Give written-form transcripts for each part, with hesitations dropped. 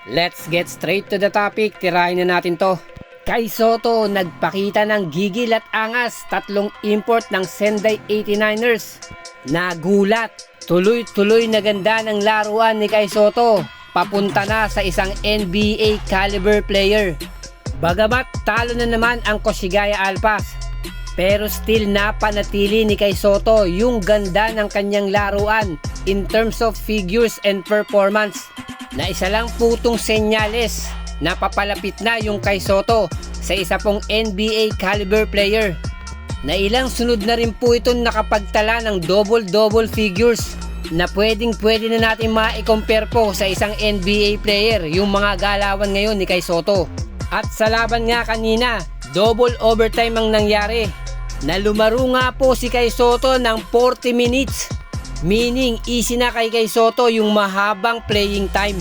Let's get straight to the topic, tirahin na natin to. Kai Sotto nagpakita ng gigil at angas, tatlong import ng Sendai 89ers. Nagulat, tuloy-tuloy na ganda ng laruan ni Kai Sotto, papunta na sa isang NBA caliber player. Bagamat talo na naman ang Koshigaya Alpas, pero still napanatili ni Kai Sotto yung ganda ng kanyang laruan in terms of figures and performance, na isa lang putong senyales na papalapit na yung Kai Sotto sa isa pong NBA caliber player, na ilang sunod na rin po itong nakapagtala ng double figures, na pwede na natin ma-compare po sa isang NBA player yung mga galawan ngayon ni Kai Sotto. At sa laban nga kanina, double overtime ang nangyari, na lumaro nga po si Kai Sotto ng 40 minutes, meaning easy na kay Kai Sotto yung mahabang playing time.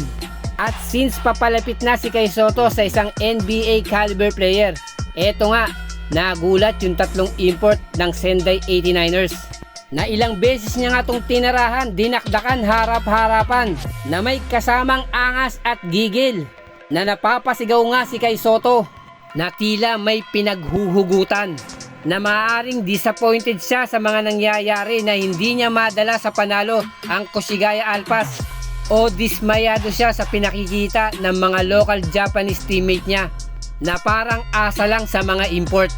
At since papalapit na si Kai Sotto sa isang NBA caliber player, eto nga, nagulat yung tatlong import ng Sendai 89ers, na ilang beses niya nga itong tinarahan, dinakdakan harap-harapan, na may kasamang angas at gigil, na napapasigaw nga si Kai Sotto, na tila may pinaghuhugutan, na maaaring disappointed siya sa mga nangyayari na hindi niya madala sa panalo ang Koshigaya Alpas, o dismayado siya sa pinakikita ng mga local Japanese teammate niya na parang asa lang sa mga import.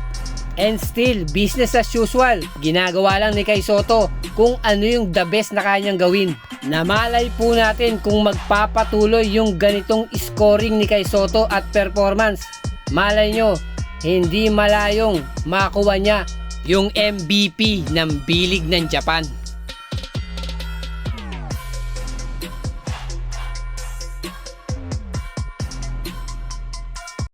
And still, business as usual, ginagawa lang ni Kai Sotto kung ano yung the best na kanyang gawin. Namalay po natin kung magpapatuloy yung ganitong scoring ni Kai Sotto at performance. Malay nyo, hindi malayong makuha niya yung MVP ng bilig ng Japan.